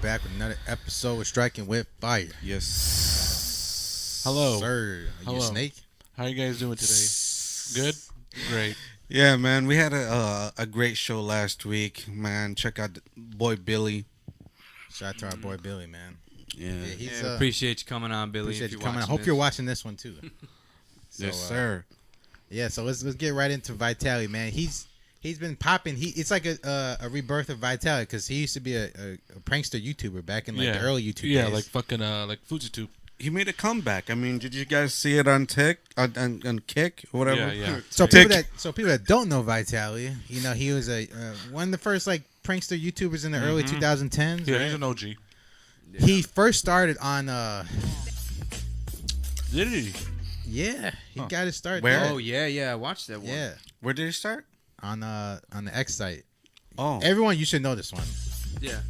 back with another episode of Striking with Fire. Yes. Hello. Sir. Are you a snake? How you guys doing today? Good? Great. Yeah, man. We had a great show last week, man. Check out boy Billy. Shout out to our boy Billy, man. Yeah. Appreciate you coming on, Billy. Appreciate you coming. I hope you're watching this one too. Yes, sir. Yeah, so let's get right into Vitaly, man. He's been popping. It's like a rebirth of Vitaly because he used to be a prankster YouTuber back in the early YouTube days. Yeah, like fucking like FoodTube. He made a comeback. I mean, did you guys see it on on Kick or whatever? Yeah. So people that don't know Vitaly, you know, he was one of the first like prankster YouTubers in the early 2010s. Yeah, right? he's an OG. Yeah. He first started on Did he? Yeah, he got his start Where? there. Oh yeah, I watched that one. Yeah, Where did he start? on the X site. Oh, Everyone, you should know this one. Yeah.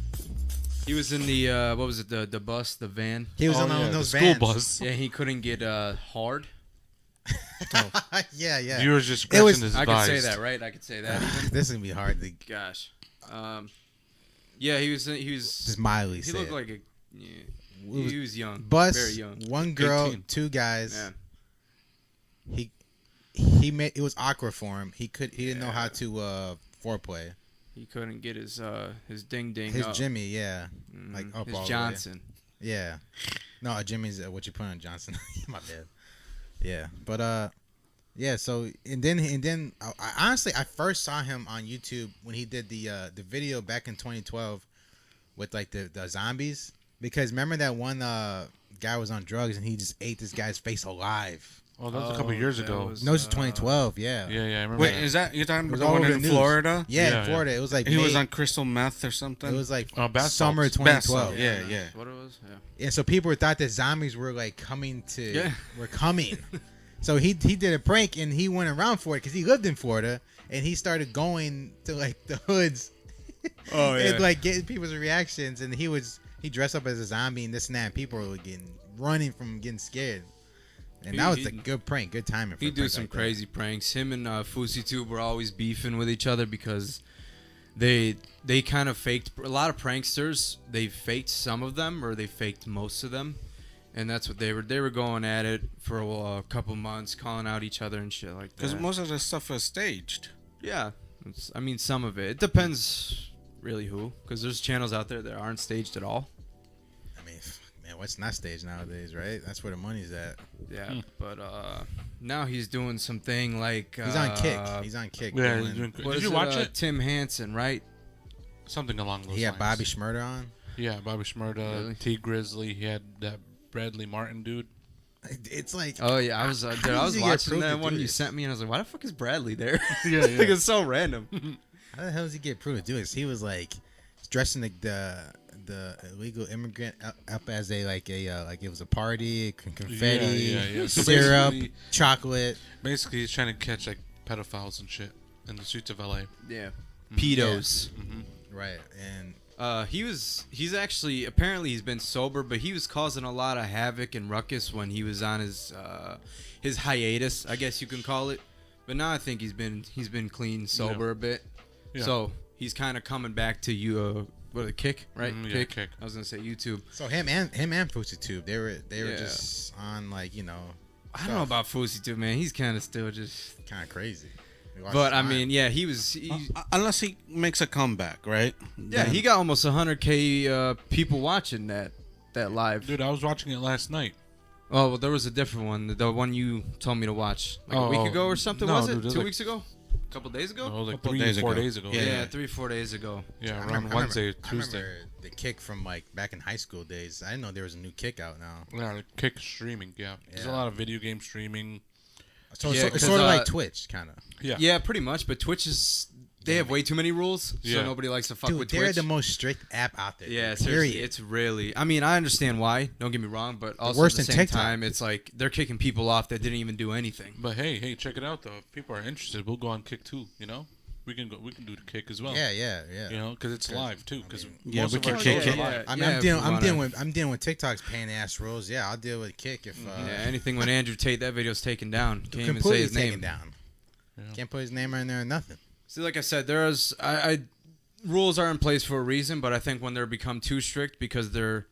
He was in the what was it, the bus, the van? He was on those vans. school bus. Yeah, he couldn't get hard. yeah. You were just It was- scratching his I could say advised. that, right? I could say that. This is gonna be hard to Gosh. Yeah, he was just mildly he say. looked It. like he was young. Bus, Very young. one girl, 18. two guys. Yeah. He made it was awkward for him. He didn't know how to foreplay. He couldn't get his ding ding His up. Jimmy, yeah, like up his all Johnson. the way. Yeah, no, Jimmy's what you put on Johnson. My bad. Yeah, but yeah. So and then I honestly I first saw him on YouTube when he did the video back in 2012 with like the zombies, because remember that one guy was on drugs and he just ate this guy's face alive. Oh, that was a couple years that ago. was- No, it's 2012. Yeah. Yeah, I remember. wait, that. is that you're talking It was about the all one over in the news. Florida? Yeah, Yeah, in Florida. It was like He was May- on crystal meth or something. It was like bath summer salts. 2012. Bath salts, yeah. That's what it was. Yeah. And so people thought that zombies were like coming to, Yeah. were coming. So he did a prank and he went around for it because he lived in Florida and he started going to like the hoods and like getting people's reactions, and he dressed up as a zombie and this and that, and people were running from getting scared. And that was a good prank, good timing. For He a do prank some like that. crazy pranks. Him and FoodTube were always beefing with each other because they kind of faked a lot of pranksters. They faked some of them, or they faked most of them, and that's what they were going at it for a couple months, calling out each other and shit like that. Because most of the stuff was staged. Yeah, I mean some of it. It depends really who, because there's channels out there that aren't staged at all. I mean, man, what's not staged nowadays, right? That's where the money's at. Yeah, but now he's doing something like He's on Kick. He's on Kick. Yeah, doing- he's doing. what Did is you watch it? Tim Hansen, right? Something along those he had lines. Bobby Schmurda on. Yeah, Bobby Shmurda, Really? T Grizzly. He had that Bradley Martin dude. It's like Oh yeah, I was dude, How I was does he get watching approved to that do one you this? sent me, and I was like, why the fuck is Bradley there? Yeah, Like, it's so random. how the hell does he get approved to do this? He was like dressing the illegal immigrant up as like it was a party, confetti, Yeah. So syrup, basically- chocolate. Basically, he's trying to catch like pedophiles and shit in the streets of LA. Yeah, pedos. Right, and He's actually apparently he's been sober, but he was causing a lot of havoc and ruckus when he was on his hiatus, I guess you can call it. But now I think he's been clean, sober a bit. Yeah. So he's kind of coming back to you. What a Kick, right? Yeah, Kick. I was gonna say YouTube. so him and FoodTube, they were Yeah. just on like I don't know about FoodTube, man. He's kind of still just. kind of crazy. We watched But I mine. mean, yeah, he was. Unless he makes a comeback, right? Yeah, Then- he got almost 100K people watching that live. Dude, I was watching it last night. Oh, well, there was a different one. The one you told me to watch like a week ago or something, no, was dude, it? there's 2 like- weeks ago? A couple days ago? Oh, like Couple 3 days or 4 ago. days ago. Yeah. Yeah, 3-4 days ago. Yeah, I around remember- Wednesday, I Tuesday. remember the Kick from like back in high school days. I didn't know there was a new Kick out now. Yeah, like Kick streaming. Yeah. There's a Yeah. lot of video game streaming. So Yeah, it's 'cause, sort of like Twitch, kind of. Yeah. Yeah, pretty much. But Twitch is they have way too many rules, Yeah. so nobody likes to fuck Dude, with they're Twitch. the most strict app out there. Yeah, dude, seriously, period. it's really. I mean, I understand why. Don't get me wrong, but also worse at the than same TikTok. time, it's like they're kicking people off that didn't even do anything. But hey, check it out though. If people are interested, we'll go on Kick too. You know, we can do the Kick as well. Yeah. You know, because it's live too. Because Yeah, most we of can our kick shows it. are live. I mean, Yeah, I'm dealing with TikTok's pain ass rules. Yeah, I'll deal with Kick if Yeah, anything when Andrew Tate, that video's taken down. Can't even say completely his taken name. down. Yeah. Can't put his name in there or nothing. See, like I said, there was rules are in place for a reason, but I think when they're become too strict because they're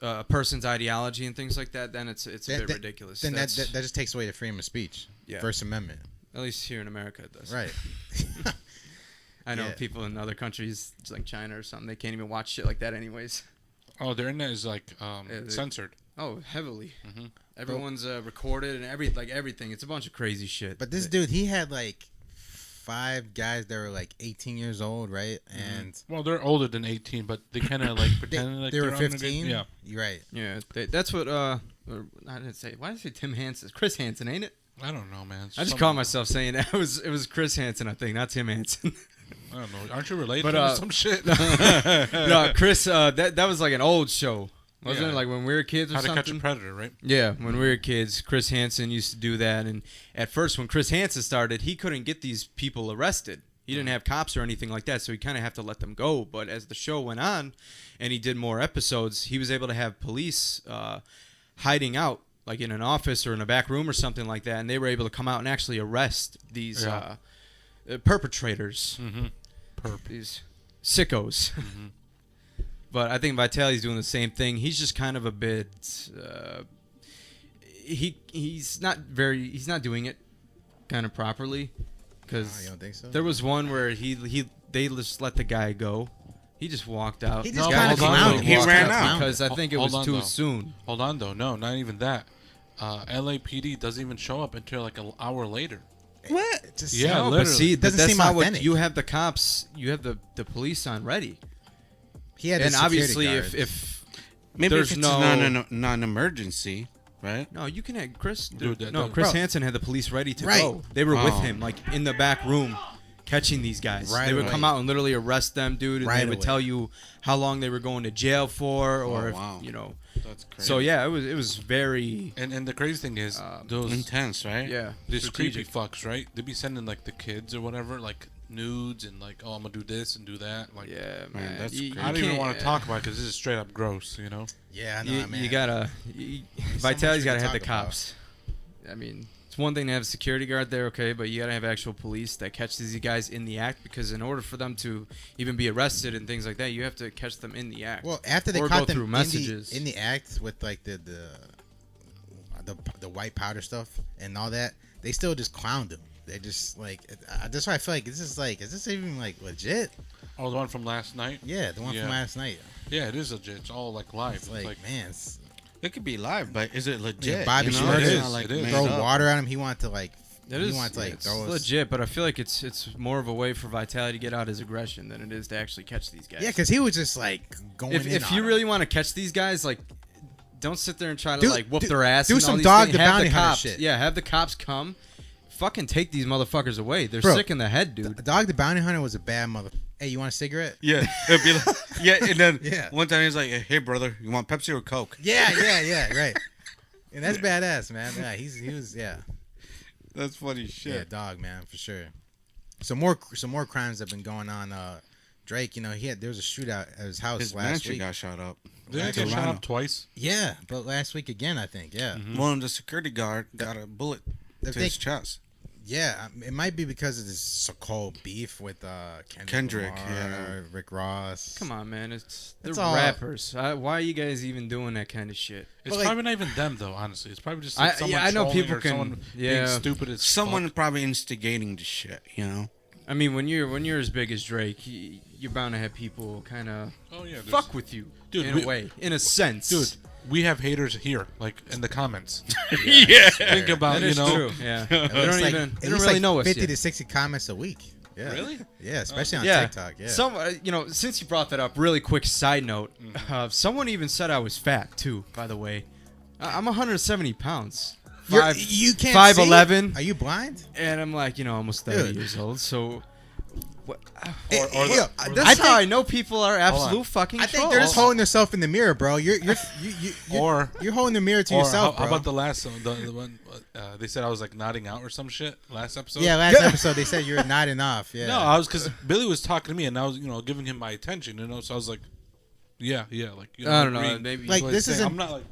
a person's ideology and things like that, then it's a bit ridiculous. Then that just takes away the freedom of speech. Yeah. First Amendment. At least here in America, it does. Right. I know Yeah. people in other countries, like China or something, they can't even watch shit like that anyways. Oh, their internet is like censored. Oh, heavily. Mm-hmm. Everyone's recorded and everything. It's a bunch of crazy shit. But this dude, he had like 5 guys that were like 18 years old, right? And Well, they're older than 18, but they kind of like pretended like they were they're under- 15. Yeah. You're right. yeah, that's what. I didn't say. Why did I say Tim Hansen? Chris Hansen, ain't it? I don't know, man. It's I just something- caught myself saying that. It was Chris Hansen, I think, not Tim Hansen. I don't know. Aren't you related But, to some shit? No, Chris. That was like an old show, wasn't Yeah. it? Like when we were kids or How to something. Catch a Predator, right? Yeah, when we were kids, Chris Hansen used to do that. And at first, when Chris Hansen started, he couldn't get these people arrested. He didn't have cops or anything like that, so he kind of had to let them go. But as the show went on and he did more episodes, he was able to have police hiding out, like in an office or in a back room or something like that. And they were able to come out and actually arrest these perpetrators, these sickos. But I think Vitaly's doing the same thing. He's just kind of a bit. He's not doing it kind of properly, because You don't think so? there was one where they just let the guy go. He just walked out. He The just guy kinda just clowned. walked He ran out out. because I think it Hold was on, too though. soon. Hold on, though. No, not even that. LAPD doesn't even show up until like an hour later. What? It just Yeah, No, but literally. see, Doesn't that's seem not what authentic. you have. The cops, you have the police on ready, He had and the obviously security if Maybe There's if it's no- non-emergency, right? no, you can have Chris. Dude, that- no, that- Chris Bro. Hansen had the police ready to Right. go. They were with Oh. him, like in the back room, catching these guys. Right They would away. come out and literally arrest them, dude, and Right they would away. tell you how long they were going to jail for, or if, wow. you know. That's crazy. So yeah, it was very And the crazy thing is, those intense, right? these creepy strategic. fucks, right? They be sending like the kids or whatever, like nudes and like, oh, I'm gonna do this and do that. Like, Yeah, Man, man. that's You- crazy. I don't you even can't- want to talk about it because this is straight up gross, you know. Yeah, I know, You, man. you gotta. Vitaly's we gotta can have the talk about. cops. I mean, it's one thing to have a security guard there, okay, but you gotta have actual police that catch these guys in the act, because in order for them to even be arrested and things like that, you have to catch them in the act. Well, after they Or caught go them through messages. in the act with like the white powder stuff and all that, they still just clowned them. They just like that's why I feel like this is like, is this even like legit? Oh, the one from last night. Yeah, the one Yeah. from last night. Yeah, it is legit. It's all like live. It's like, man, it's, It could be live, but is it legit? Bobby you know? Shmurda It's is. not like It is. made throw up. water at him. He wanted to like. That he is, wants to like it's throw us. legit, but I feel like it's more of a way for Vitaly to get out his aggression than it is to actually catch these guys. Yeah, because he was just like going. if in you on really him. want to catch these guys, like, don't sit there and try to Do- like whoop do- their ass. do and all some these Dog things. the Have Bounty Hunter cops, shit. Yeah, have the cops come, fucking take these motherfuckers away. They're Bro, sick in the head, dude. Dog the Bounty Hunter was a bad mother. Hey, you want a cigarette? Yeah, it'd be like, yeah, and then Yeah. one time he's like, "Hey, brother, you want Pepsi or Coke?" Yeah, right. And that's badass, man. Yeah, he was That's funny yeah, shit. dog, man, for sure. Some more crimes have been going on. Drake, there was a shootout at his house His last mansion week. got shot up. Didn't they get shot Toronto. up twice? Yeah, but last week again, I think. Yeah, One of the security guard got a bullet I to his think- chest. yeah. It might be because of this so-called beef with Kendrick, Lamar, yeah. Rick Ross. Come on, man. They're It's all- rappers. Why are you guys even doing that kind of shit? It's But, like- probably not even them though. Honestly, it's probably just like someone I know trolling people or can. someone Yeah. being stupid as Someone fuck. probably instigating the shit, you know? I mean, when you're as big as Drake, you're bound to have people kind of Oh yeah, fuck with you, Dude, in a way, in a sense, dude. We have haters here, like in the comments. Yeah. Think about That is you know. true. Yeah, they It's don't like- even. at They don't least really like know us 50 yet. to 60 comments a week. Yeah. Really? Yeah, especially on Yeah. TikTok. Yeah. Some, since you brought that up, really quick side note. Someone even said I was fat too. By the way, I'm 170 pounds. You can't 5'11". see? Are you blind? And I'm like, almost 30 Dude. years old. So, what? That's That's how I know people are absolute on. fucking I think trolls. they're just holding themselves in the mirror, bro. You're Or holding the mirror to or yourself, how bro. about the last one? The one they said I was like nodding out or some shit last episode. Yeah, last episode they said you're not enough. Yeah. No, I was because Billy was talking to me and I was giving him my attention. So I was like, yeah, like I don't know. agreeing Maybe Like, to what this he's is saying. a- I'm not like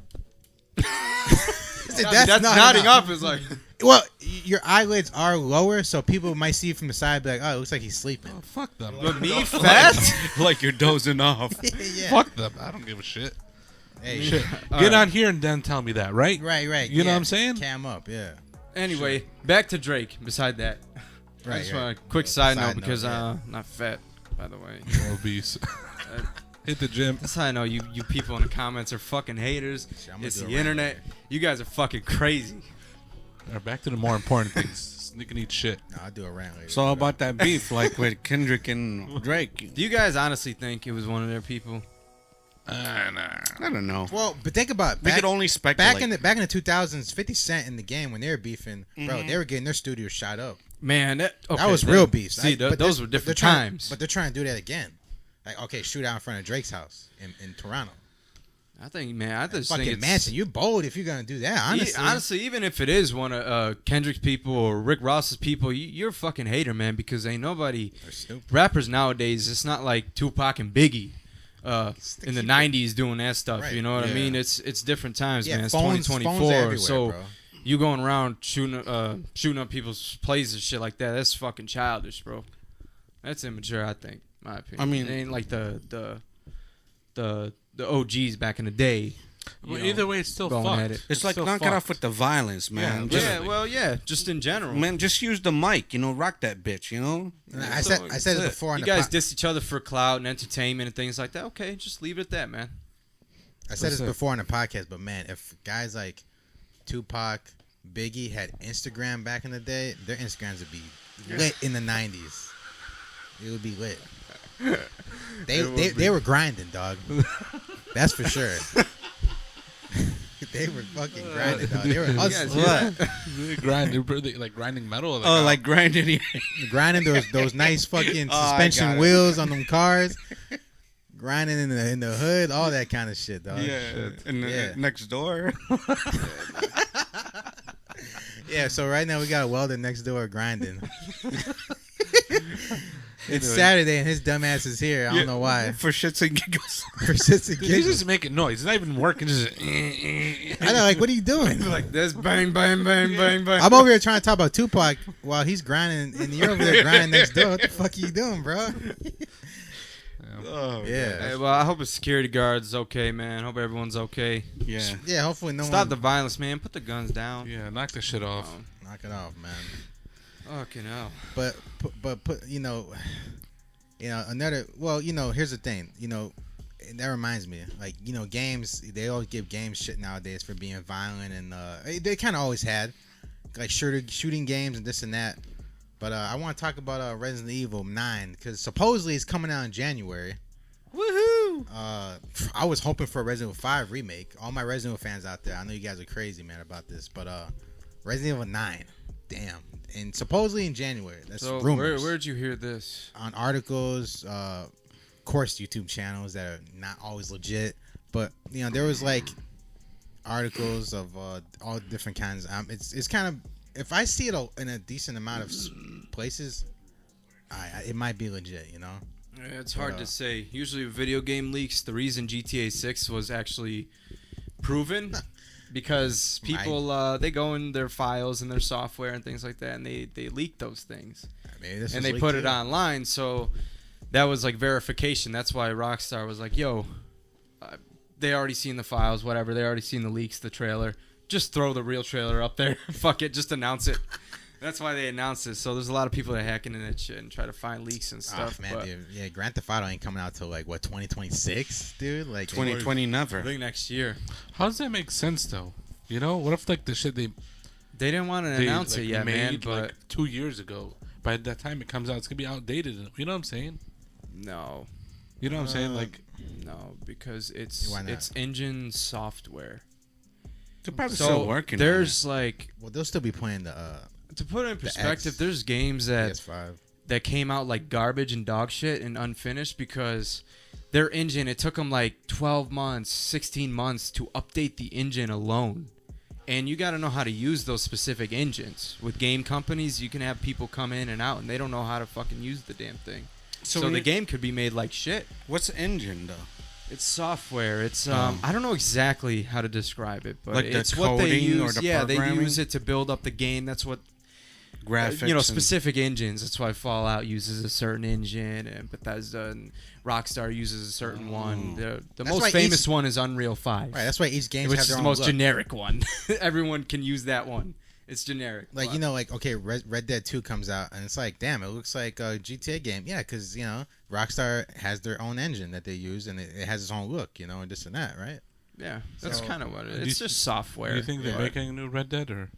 that's not nodding enough. up is like. Well, your eyelids are lower, so people might see from the side, be like, "Oh, it looks like he's sleeping." Oh, fuck them. But me fat? Like you're dozing off. Yeah. Fuck them. I don't give a shit. Hey, Shit. All Get right. on here and then tell me that, right? Right. You know what I'm saying? Cam up, yeah. Anyway, back to Drake. Beside that, I Right. just right. want a quick side note Side note, because yeah. not fat, by the way. Obese. Hit the gym. That's how I know you people in the comments are fucking haters. Shit, I'm gonna It's do a the rant internet. You guys are fucking crazy. All right, back to the more important things. Sneak and eat shit. No, I'll do a rant later. It's all about that beef, like with Kendrick and Drake. Do you guys honestly think it was one of their people? Nah. I don't know. Well, but think about it. We could only speculate. back in the 2000s, 50 Cent in the game when they were beefing, bro, Mhm. they were getting their studio shot up. Man, that Was real beefs. See, But those this- were they're different trying- times. But they're trying to do that again. Like, okay, shoot out in front of Drake's house in Toronto. I think, man, I just Fucking think it's Manson, you're bold if you're gonna do that. Honestly, even if it is one of Kendrick's people or Rick Ross's people, you're a fucking hater, man. Because ain't nobody They're stupid. rappers nowadays. It's not like Tupac and Biggie Stick in the shit. '90s doing that stuff. Right. You know what I Yeah. mean? It's different times, Yeah, man. It's phones 2024, everywhere, so bro. you going around shooting up people's plays and shit like that. That's fucking childish, bro. That's immature, I think. My opinion. I mean- it ain't like the OGs back in the day. Well, know, either way, it's still going fucked. at it. It's like still knock it fucked. off with the violence, man. Yeah, Just, Yeah, well, yeah, just in general. man, just use the mic. You know, rock that bitch. You know. I So, said that's it it. before on You the guys po- diss each other for clout and entertainment and things like that. Okay, just leave it at that, man. I said this That's it. before on the podcast, but man, if guys like Tupac, Biggie had Instagram back in the day, their Instagrams would be lit in the 90s. It would be lit. They were grinding, dog. That's for sure. They were fucking grinding, dog. They were guys hustling. hear that? Like grinding metal. Or Oh, like grinding. Grinding those nice fucking Oh, I suspension got it. wheels on them cars. Grinding in the hood, all that kind of shit, dog. and Yeah. next door. Yeah, so right now we got a welder next door grinding. It's Anyway. Saturday and his dumbass is here. I don't know why. For shits and giggles. Persistent He's giggles. just making noise. He's not even working. Just I know, like, what are you doing? Like this, bang, bang, bang, bang, bang. I'm over here trying to talk about Tupac while he's grinding, and you're over there grinding next door. What the fuck are you doing, bro? Oh, Yeah. Hey, well, I hope the security guard's okay, man. Hope everyone's okay. yeah. Yeah, hopefully no Stop one... the violence, man. Put the guns down. yeah, knock this shit off. Knock it off, man. Fucking hell. But you know, another. Well, here's the thing. And that reminds me, like, games. They always give games shit nowadays for being violent, and they kind of always had, like, shooting games and this and that. But I want to talk about Resident Evil 9 because supposedly it's coming out in January. Woohoo! I was hoping for a Resident Evil 5 remake. All my Resident Evil fans out there, I know you guys are crazy, man, about this, but Resident Evil 9, damn, and supposedly in January. That's So rumors. where'd you hear this? On articles, of course, YouTube channels that are not always legit, but there was like articles of all different kinds. It's kind of, if I see it in a decent amount of places, it might be legit, Yeah, it's hard to say. Usually, with video game leaks, the reason GTA 6 was actually proven because people they go in their files and their software and things like that, and they leak those things and they put it online. So that was like verification. That's why Rockstar was like, "Yo, they already seen the files, whatever. They already seen the leaks, the trailer. Just throw the real trailer up there. Fuck it, just announce it." That's why they announced it. So there's a lot of people that hack into that shit and try to find leaks and stuff. Man, but dude. Yeah, Grand Theft Auto ain't coming out till like what 2026, dude. Like 2020 I never. think next year. How does that make sense though? What if like the shit They didn't want to they announce like, it yet, man. made, But like 2 years ago, by the time it comes out, it's gonna be outdated. You know what I'm saying? no, You know what I'm saying? Like, no, because it's Why not? engine software. They're probably So still working. there's like, well, they'll still be playing the to put it in perspective, X. there's games that PS5. that came out like garbage and dog shit and unfinished because their engine, it took them like 12 months, 16 months to update the engine alone. And you got to know how to use those specific engines. With game companies, you can have people come in and out and they don't know how to fucking use the damn thing. So the game could be made like shit. What's the engine though? It's software. It's I don't know exactly how to describe it, but Like the it's what they coding use. or the Yeah, they programming? use it to build up the game. That's what Graphics. you know, and- specific engines. That's why Fallout uses a certain engine, and Bethesda and Rockstar uses a certain one. The That's most why famous each- one is Unreal 5, Right, that's why each game which has is their the own most look. generic one. Everyone can use that one. It's generic. Like, but- you know, like, okay, Red Dead 2 comes out, and it's like, damn, it looks like a GTA game. Yeah, because, you know, Rockstar has their own engine that they use, and it has its own look, you know, and this and that, right? Yeah, that's So- kind of what it Do is. you It's just software. Do you think they're but- making a new Red Dead or?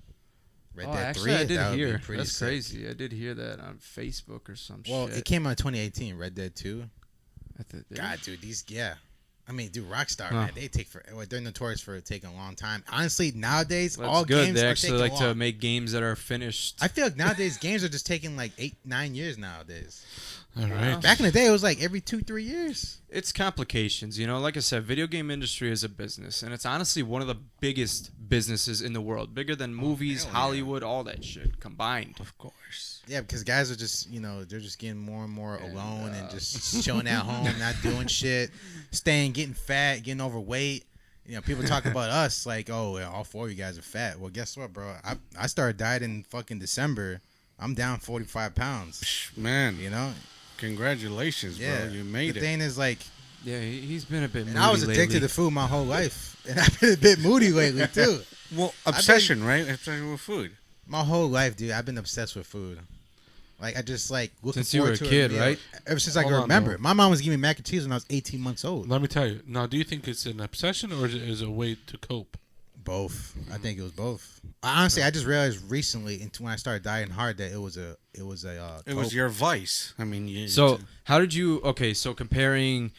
Red Oh, Dead actually, 3, I did that would be hear. pretty That's sick. crazy. I did hear that on Facebook or some Well, shit. it came out in 2018, Red Dead 2. Did it? God, dude, yeah. I mean, dude, Rockstar, Huh. man, they take they're notorious for taking a long time. Honestly, nowadays, Well, all it's good. games They are actually taking like to long. make games that are finished. I feel like nowadays games are just taking like 8-9 years nowadays. All right. Back in the day, it was like every 2-3 years. It's complications, you know. Like I said, video game industry is a business, and it's honestly one of the biggest businesses in the world, bigger than movies, hell yeah. Hollywood, all that shit combined. Of course. Yeah, because guys are just, you know, they're just getting more and more And, alone and just chilling at home, not doing shit, getting fat, getting overweight. You know, people talk about us like, oh, well, all 4 of you guys are fat. Well, guess what, bro? I started dieting in fucking December. I'm down 45 pounds. Man, You know? congratulations, Yeah. bro. You made the it. thing is, like, Yeah, he's been a bit. and I was moody addicted lately. to food my whole life. And I've been a bit moody lately, too. Well, obsession, right? Obsession with food. My whole life, dude, I've been obsessed with food. Like, I just, like, looking Since you were forward a to kid, meal. right? Ever since I Hold can on, remember. though. My mom was giving me mac and cheese when I was 18 months old. Let me tell you. Now, do you think it's an obsession or is it a way to cope? Both. I think it was both. Honestly, I just realized recently, when I started dieting hard, that it was a. It was cope. your vice. I mean, you, So how did you? Okay, so comparing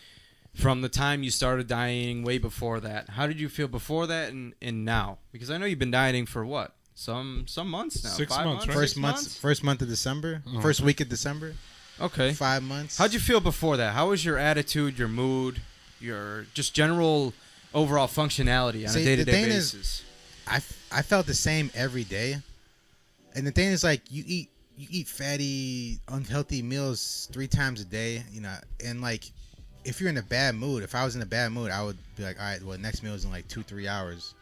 from the time you started dieting way before that, how did you feel before that and now? Because I know you've been dieting for what? Some months now. 6 5 months, right? first 6 month. First month of December. First week of December. Okay. 5 months. How'd you feel before that? How was your attitude, your mood, your just general overall functionality on See, a the day-to-day thing is- basis? I felt the same every day, and the thing is, like, you eat fatty, unhealthy meals 3 times a day, you know, and like, if you're in a bad mood, if I was in a bad mood, I would be like, all right, well, next meal is in like 2-3 hours,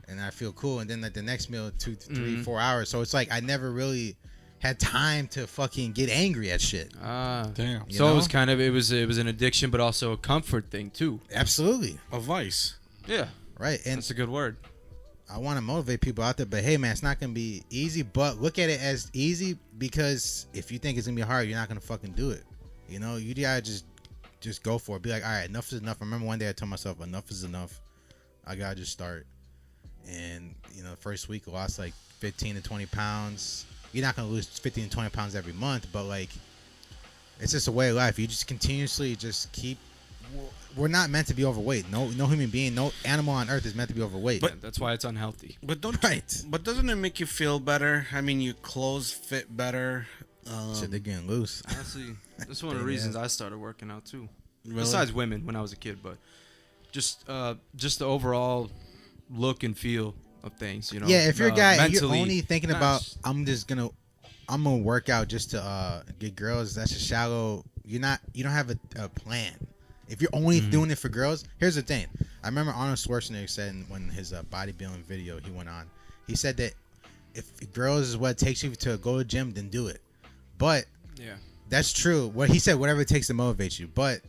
and I feel cool, and then like the next meal 2, 3, 4 hours. So it's like I never really had time to fucking get angry at shit. Damn. You So know? it was kind of it was an addiction, but also a comfort thing too. Absolutely. a vice. Yeah, Right. And that's a good word. I want to motivate people out there, but hey, man, it's not gonna be easy. But look at it as easy, because if you think it's gonna be hard, you're not gonna fucking do it. You know, you gotta just go for it. Be like, all right, enough is enough. I remember one day I told myself, enough is enough. I gotta just start. And you know, the first week I lost like 15 to 20 pounds. You're not gonna lose 15 to 20 pounds every month, but like, it's just a way of life. You just continuously just keep. We're not meant to be overweight. No human being, no animal on earth is meant to be overweight. Yeah, that's why it's unhealthy. But don't. Right. But doesn't it make you feel better? I mean, your clothes fit better. Shit, they're getting loose. Honestly, that's one of the reasons I started working out too. Really? Besides women when I was a kid, but just the overall look and feel of things, you know. Yeah, if you're a guy and you're mentally, only thinking not about s- I'm gonna work out just to get girls, that's a shallow. You don't have a plan. If you're only doing it for girls, here's the thing. I remember Arnold Schwarzenegger said when his bodybuilding video he went on, he said that if girls is what takes you to go to the gym, then do it. But yeah, that's true. What he said, whatever it takes to motivate you. But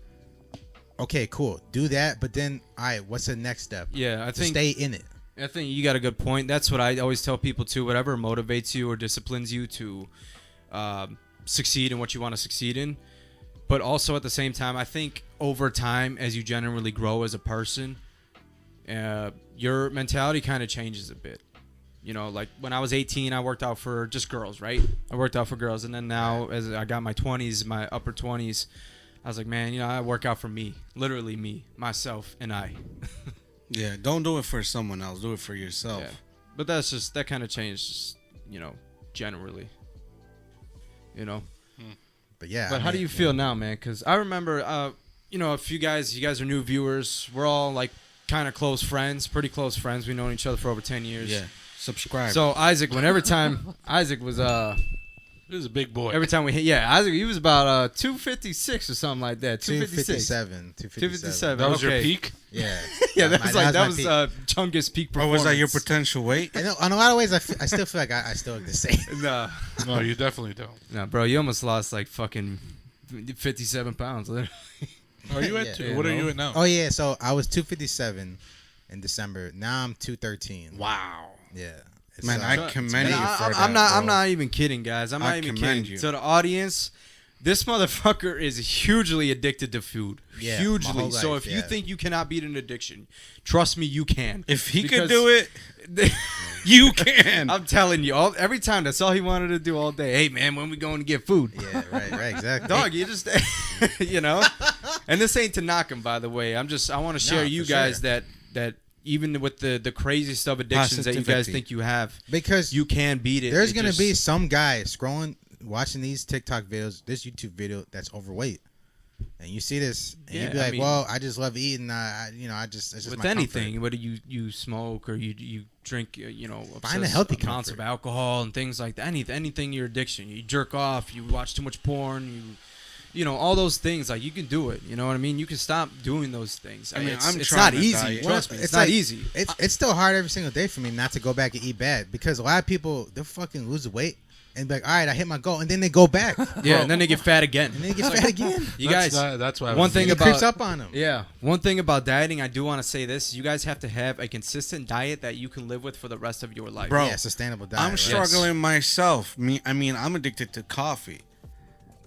okay, cool, do that. But then, all right, what's the next step? yeah. I To think stay in it. you got a good point. That's what I always tell people too. Whatever motivates you or disciplines you to succeed in what you want to succeed in. But also at the same time, I think over time, as you generally grow as a person, your mentality kind of changes a bit. You know, like when I was 18, I worked out for just girls, right? I worked out for girls. And then now, as I got my 20s, my upper 20s, I was like, man, you know, I work out for me. Literally me, myself, and I. Yeah, don't do it for someone else. Do it for yourself. Yeah. But that kind of changed, you know, generally. You know? But yeah. But I how do mean, you feel now, man? Because I remember, you know, you guys are new viewers. We're all like kind of close friends, pretty close friends. We've known each other for over 10 years. Yeah. Subscribe. So Isaac, Isaac was He was a big boy. Every time we hit, yeah, Isaac, he was about 256 or something like that. 257. 257. That was your okay. peak. Yeah. Yeah, that was my that peak. was Chungus peak Or performance. was that your potential weight? I know, on a lot of ways, I still feel like I still look the same. Nah, No, you definitely don't. nah, bro, you almost lost like fucking 57 pounds. Are you at? Yeah. What are you at now? Oh yeah, so I was 257 in December. Now I'm 213. Wow. Yeah. It's, Man, I commend you And for that. I'm not. I'm bro. not even kidding, guys. I'm I not even commend kidding. you. To the audience, this motherfucker is hugely addicted to food. Yeah, my Hugely. whole So life, if you yeah. think you cannot beat an addiction, trust me, you can. If he Because- could do it, you can. I'm telling you, every time that's all he wanted to do all day. Hey man, when we going to get food? Yeah, right, exactly. Dog, you just, you know. And this ain't to knock him, by the way. I want to share No, you for guys sure. that even with the crazy stuff addictions that you guys Positivity. think you have, Because you can beat it. there's It gonna just- be some guy scrolling, watching these TikTok videos, this YouTube video that's overweight, and you see this, and Yeah, you be I like, mean- "Well, I just love eating. I just it's just with my anything, comfort." whether you smoke or you drink, Find a healthy amounts of comfort. alcohol and things like that. Anything your addiction. You jerk off. You watch too much porn. You know all those things. Like you can do it. You know what I mean? You can stop doing those things. I mean, it's, I'm it's trying not to easy. diet. Trust me, Well, it's it's not like- easy. It's still hard every single day for me not to go back and eat bad, because a lot of people they'll fucking lose weight and be like, all right, I hit my goal, and then they go back, and Yeah, and then they get fat again. then they get fat again. You guys, That's why. one thing It about creeps up on them. Yeah. One thing about dieting, I do want to say this. You guys have to have a consistent diet that you can live with for the rest of your life. Bro, Yeah, sustainable diet. I'm right? struggling myself. I mean, I'm addicted to coffee.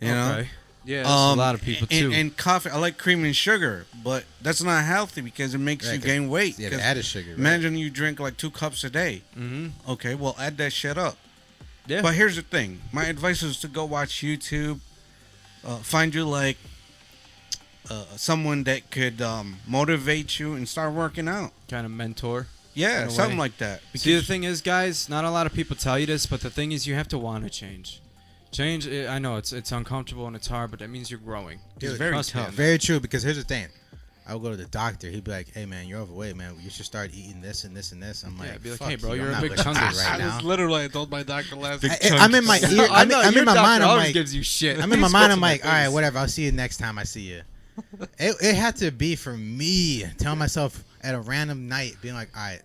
You know? Okay. Yeah, that's a lot of people too. And coffee, I like cream and sugar, but that's not healthy because it makes Right, you 'cause- gain weight. Yeah, 'Cause the added sugar. Right? Imagine you drink like 2 cups a day. mm-hmm. Okay, well, add that shit up. Yeah. But here's the thing. My advice is to go watch YouTube. Find you like someone that could motivate you and start working out. Kind of mentor. Yeah, In a something way. like that. See, the thing is, guys, not a lot of people tell you this, but the thing is, you have to want to change. Change. I know it's uncomfortable and it's hard, but that means you're growing. It's Dude, very trust me tough. on that. Very true, because here's the thing. I would go to the doctor. He'd be like, "Hey man, you're overweight, man. You should start eating this and this and this." I'm Yeah, like, be like, "Fuck "Hey, bro, you. you're I'm a not big listening to you chungus." right now." That's literally I told my doctor last week. I'm in my ear. I I'm know in your my doctor mind. I'm always like, gives you shit. I'm in my He mind. spits I'm in my like, all right, face. whatever. I'll see you next time I see you. It had to be for me telling myself at a random night, being like, all right,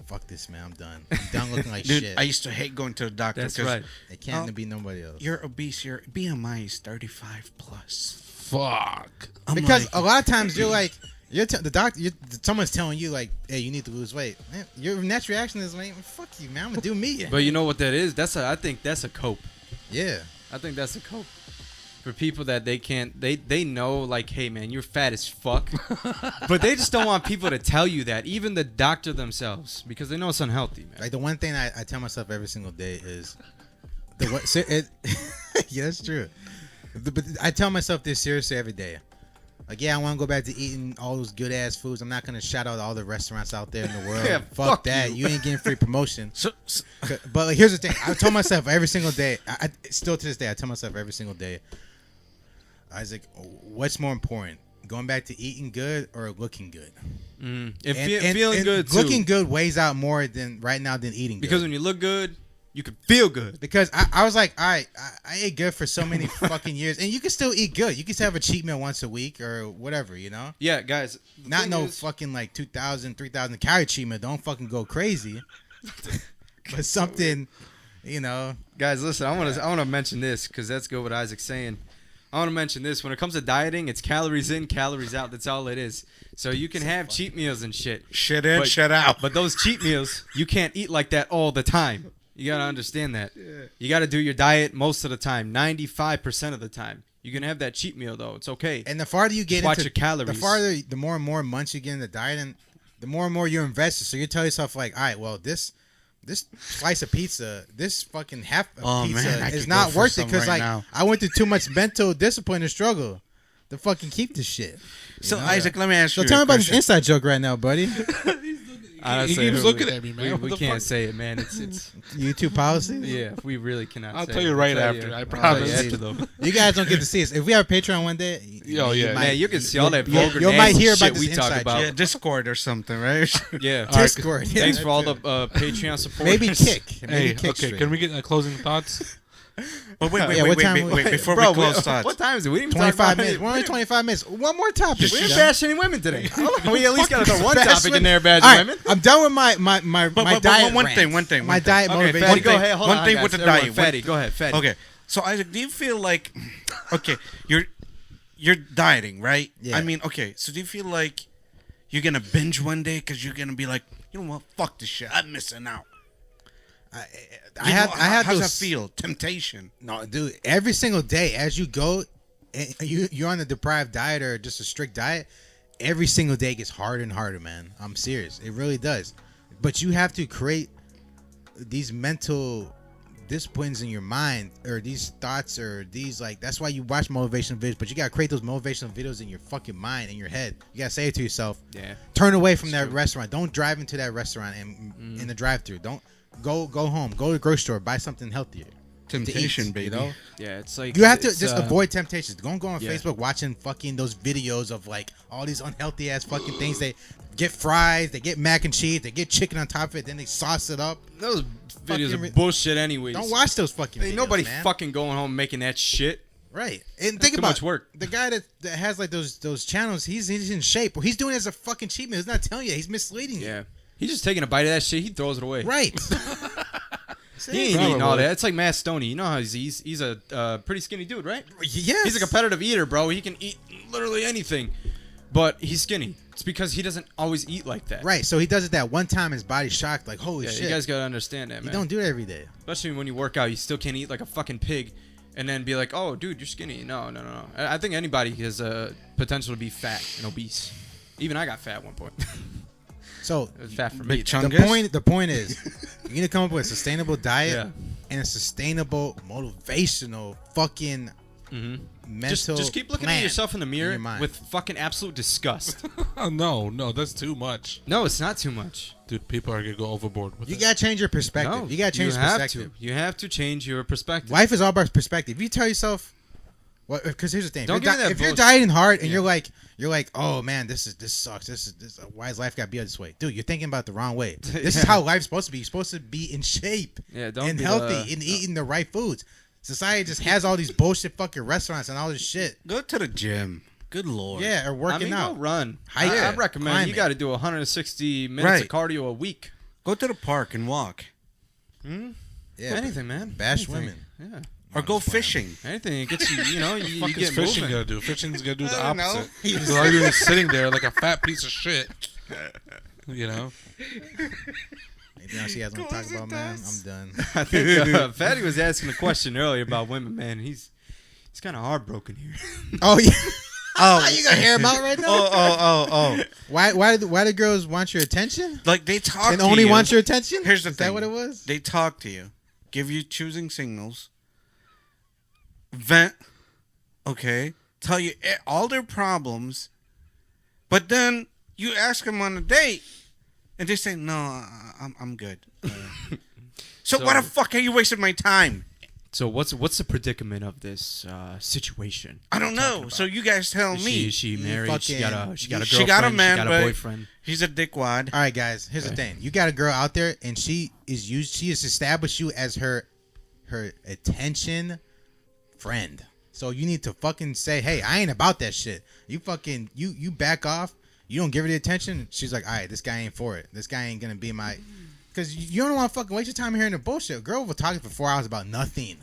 fuck this, man. I'm done. I'm done looking like Dude, shit. I used to hate going to the doctor. That's 'cause right. It can't be nobody else. You're obese. Your BMI is 35 plus. Fuck. I'm Because like, a lot of times you're like, the doctor, someone's telling you like, hey, you need to lose weight. Man, your next reaction is like, fuck you, man. I'm gonna do me. But you know what that is? I think that's a cope. Yeah. I think that's a cope. For people that they can't, they know like, hey man, you're fat as fuck, but they just don't want people to tell you that. Even the doctor themselves, because they know it's unhealthy, man. Like the one thing I tell myself every single day is, yeah, that's true. But I tell myself this seriously every day. Like, yeah, I want to go back to eating all those good ass foods. I'm not gonna shout out all the restaurants out there in the world. Yeah, fuck fuck that. you. You ain't getting free promotion. so, But like, here's the thing. I told myself every single day. I still to this day, I tell myself every single day. Isaac, what's more important, going back to eating good or looking good? And feeling good too. Looking good weighs out more than right now than eating good. Because when you look good, you can feel good. Because I was like, all right, I ate good for so many fucking years, and you can still eat good. You can still have a cheat meal once a week or whatever, you know. Yeah, guys. the Not thing no is- fucking like 2,000, 3,000 calorie cheat meal. Don't fucking go crazy. But something, you know. Guys, listen. I want to mention this because that's good. What Isaac's saying. I want to mention this. When it comes to dieting, it's calories in, calories out. That's all it is. So you can have cheat meals and shit. shit in, But- shit out. But those cheat meals, you can't eat like that all the time. You got to understand that. You got to do your diet most of the time, 95% of the time. You can have that cheat meal, though. It's okay. And the farther you get Watch into your calories. the more and more months you get into dieting, the more and more you're invested. So you tell yourself like, all right, well, this slice of pizza, this fucking half of Oh, pizza man, I is could not go for worth it some because right like now. I went through too much mental discipline and struggle to fucking keep this shit. So, know? Isaac, let me ask So you tell me a about this question. inside joke right now, buddy. Honestly, keeps looking at me, man. What We the can't fuck? say it, man. It's YouTube policy. yeah. We really cannot. I'll say tell it. you right I'll after, I I'll tell promise. you after, though. You guys don't get to see us. If we have a Patreon one day, Yo, yeah. Man, you can see all that you- vulgar, you might nasty hear about shit this we talk inside about. Yeah, Discord or something, right? Yeah. All right, Discord. Yeah, Thanks that for all too. the Patreon support. Maybe kick. Maybe Hey, kick okay, stream. can we get closing thoughts? But wait, Yeah, what time wait, before Bro, we close thoughts. what time is it? We didn't even talk 25 about minutes. We're only 25 minutes. One more topic. We didn't Sean. bash any women today. We at least got to throw one Bash topic in women. there, bashing All right, women. I'm done with my But diet one rants. thing. My one thing. diet Okay, motivation. Fatty, One go thing- ahead. Hold one on, thing guys. with the Everyone, diet. Fatty, go ahead, Fatty. Okay, so Isaac, do you feel like, okay, you're dieting, right? Yeah. I mean, okay, so do you feel like you're gonna binge one day because you're gonna be like, you know what, fuck this shit, I'm missing out. I had how's those. that feel? Temptation. No, dude. Every single day, as you go, and you're on a deprived diet or just a strict diet. Every single day gets harder and harder, man. I'm serious. It really does. But you have to create these mental disciplines in your mind, or these thoughts, or these like. That's why you watch motivational videos. But you gotta create those motivational videos in your fucking mind, in your head. You gotta say it to yourself. Yeah. Turn away from that restaurant. Don't drive into that restaurant and in the drive-through. Don't go home. Go to the grocery store. Buy something healthier. Temptation, to eat, baby. You know. Yeah, it's like You have to it's, just avoid temptations. Don't go on yeah. Facebook watching fucking those videos of like all these unhealthy ass fucking things. They get fries, they get mac and cheese, they get chicken on top of it, then they sauce it up. Those videos Fucking are bullshit, anyways. Don't watch those fucking Ain't videos, nobody man. fucking going home making that shit. Right. And think too about much work. the guy that has like those channels. He's in shape. He's doing it as a fucking cheat meal. He's not telling you. He's misleading you. Yeah. He's just taking a bite of that shit. He throws it away. Right. He ain't eating all that. It's like Matt Stoney. You know how he's a pretty skinny dude, right? Yes. He's a competitive eater, bro. He can eat literally anything, but he's skinny. It's because he doesn't always eat like that. Right. So he does it that one time. His body's shocked. Like holy Yeah, shit. you guys gotta understand that, You man. don't do it every day. Especially when you work out, you still can't eat like a fucking pig, and then be like, "Oh, dude, you're skinny." No. I think anybody has potential to be fat and obese. Even I got fat at one point. So It was fat for Big me. chunk. the point is, you need to come up with a sustainable diet Yeah. and a sustainable motivational fucking mental. Just keep looking plan at yourself in the mirror your mind. with fucking absolute disgust. Oh, no, that's too much. No, it's not too much. Dude, people are gonna go overboard with You it. gotta change your perspective. No, you gotta change your have perspective. to. You have to change your perspective. Life is all about perspective. If you tell yourself, well, because here's the thing: Don't give me that if you're bullshit. dieting hard and Yeah. you're like, oh man, this sucks. This why is life got to be this way, dude? You're thinking about the wrong way. This is how life's supposed to be. You're supposed to be in shape, Yeah, don't and be healthy, and eating the right foods. Society just has all these bullshit fucking restaurants and all this shit. Go to the gym. Good lord. Yeah, or working Go out. run. Hike I it. recommend Climb you it. got to do 160 minutes Right. of cardio a week. Go to the park and walk. Yeah, Anything, man. bash Anything. women. Yeah. Or go fishing. Anything. It gets you, you know, you What the fuck is get fishing moving. gonna do? Fishing's gonna do the I don't know. opposite. Because all you're doing is sitting there like a fat piece of shit. You know? Anything else you guys want to talk about, man? I'm done. I think Fatty was asking a question earlier about women, man. He's kind of heartbroken here. Oh yeah. Oh, You gonna hear him out right now? oh. Why do girls want your attention? Like they talk And to only you. want your attention? Here's the Is thing. that what it was? They talk to you, give you choosing signals, vent, okay, tell you all their problems, but then you ask them on a date, and they say, "No, I'm good." So why the fuck are you wasting my time? So what's the predicament of this situation? I don't know. So you guys tell me. Is she You married? She got a fucking- she got a She girlfriend. got a man, She got a but- boyfriend. He's a dickwad. All right, guys. Here's the thing. You got a girl out there, and she has established you as her attention friend. So you need to fucking say, hey, I ain't about that shit. You fucking you back off. You don't give her the attention. She's like, all right, this guy ain't for it. This guy ain't gonna be my. Because you don't want to fucking waste your time hearing the bullshit. A girl will talk for 4 hours about nothing.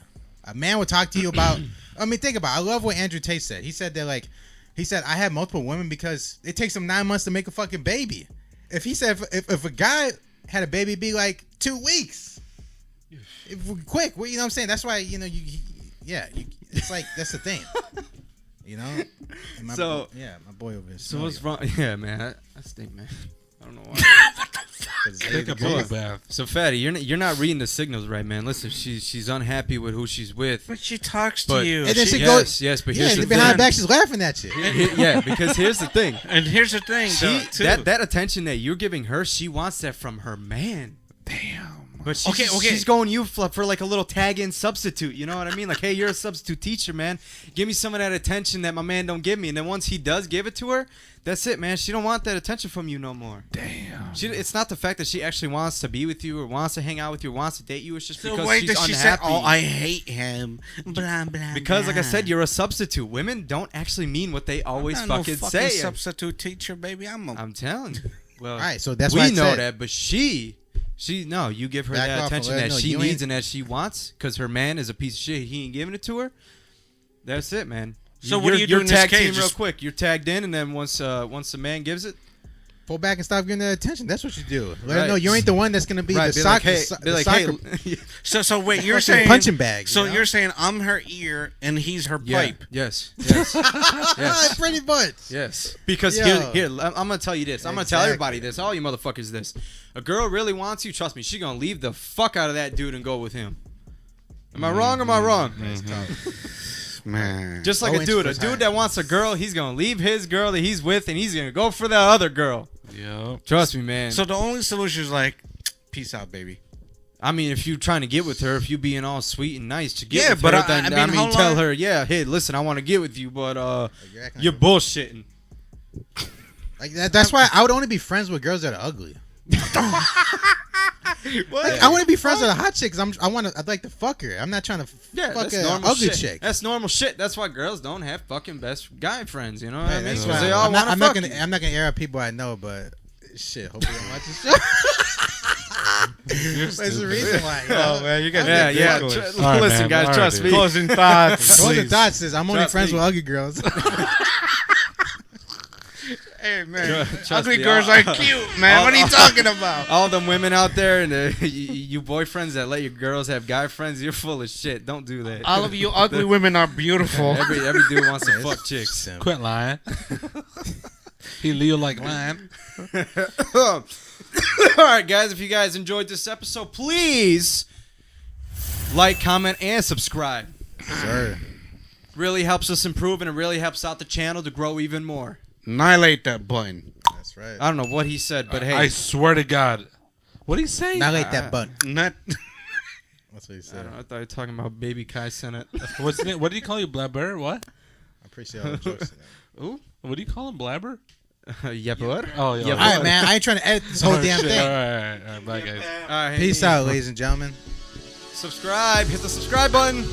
A man will talk to you about. I mean, think about it. I love what Andrew Tate said. He said that he said I had multiple women because it takes him 9 months to make a fucking baby. If he said if a guy had a baby, it'd be like 2 weeks. Quick, you know what I'm saying? That's why it's like that's the thing. You know. And my So- my boy over here. So what's wrong? Yeah, man, I stink, man. I don't know why. Take a bubble bath. So Fatty, you're not reading the signals right, man. Listen, she's unhappy with who she's with. But she talks to But- you. And then she Yes, yes, but here's the behind thing. back, she's laughing at you. Yeah, because here's the thing. And here's the thing, She though, too. that attention that you're giving her, she wants that from her man. Damn. on. But she's going you for like a little tag-in substitute. You know what I mean? Like, hey, you're a substitute teacher, man. Give me some of that attention that my man don't give me. And then once he does give it to her, that's it, man. She don't want that attention from you no more. Damn. It's not the fact that she actually wants to be with you or wants to hang out with you or wants to date you. It's just The because way she's that unhappy. she said, "Oh, I hate him." Blah, blah, Because, like I blah. said, you're a substitute. Women don't actually mean what they always I'm not fucking no fucking say. substitute teacher, baby. I'm telling you. Well, All right, so that's we why I know said, that, but she no, you give her Back that off, attention Alea. that No, she you needs ain't- and that she wants because her man is a piece of shit. He ain't giving it to her. That's it, man. So what do you do you're in this tag case? team real Just- quick. You're tagged in, and then once the man gives it, pull back and stop giving that attention. That's what you do. Let her Right. know you ain't the one that's gonna be right? the Be soccer. like, hey, be like, hey, So wait, you're fucking saying punching bag. So you know? you're saying I'm her ear and he's her yeah, pipe. yes, yes, Pretty much. yes. Because Yo. here, I'm gonna tell you this. I'm gonna tell Exactly. everybody this. All you motherfuckers, this. A girl really wants you. Trust me, she gonna leave the fuck out of that dude and go with him. Am I wrong? Or am I wrong? That's tough. Man. Just like Go a into dude. A first dude high. that wants a girl, he's gonna leave his girl that he's with, and he's gonna go for that other girl. Yep. Trust me, man. So the only solution is like, peace out, baby. I mean, if you trying to get with her, if you being all sweet and nice to get Yeah, with but her, I then mean, how tell long- her, yeah, hey, listen, I want to get with you, but You're acting you're bullshitting. like that. That's why I would only be friends with girls that are ugly. Like, I want to be friends with a hot chick because I'd like to fuck her. I'm not trying to Yeah, fuck that's an normal ugly shit. chick. That's normal shit. That's why girls don't have fucking best guy friends. You know what Hey, I mean? that's 'Cause why they all I'm not want to fuck gonna you. I'm not gonna air out people I know, but shit. Hopefully, I'm watching the show. There's a reason why. You know? Oh man, you guys. Yeah, yeah. All right, Listen, man. guys, All right, trust dude. me. Closing thoughts. Those are please. thoughts. Is I'm only Trust friends me. with ugly girls. Hey man, Trust ugly me, girls all- are cute, man. What are you talking about? All them women out there and you boyfriends that let your girls have guy friends, you're full of shit. Don't do that. All of you ugly women are beautiful. Every dude wants to fuck chicks. Quit lying. He Leo like lying. All right, guys. If you guys enjoyed this episode, please like, comment, and subscribe. Sir. Really helps us improve, and it really helps out the channel to grow even more. Annihilate that button. That's right. I don't know what he said, but hey, I swear to God. What did he say? Not like that button. Not. That's what he I said. don't know. I thought you were talking about Baby Kai Senate. What's the name? What did he call you? Blabber? What? I appreciate all the jokes. Ooh, What do you call him? Blabber? Yapper. Oh, yeah. Yeah, All right, man. I ain't trying to edit this whole damn Shit. thing. All right. Bye, guys. All right, Peace out, ladies and gentlemen. Subscribe. Hit the subscribe button.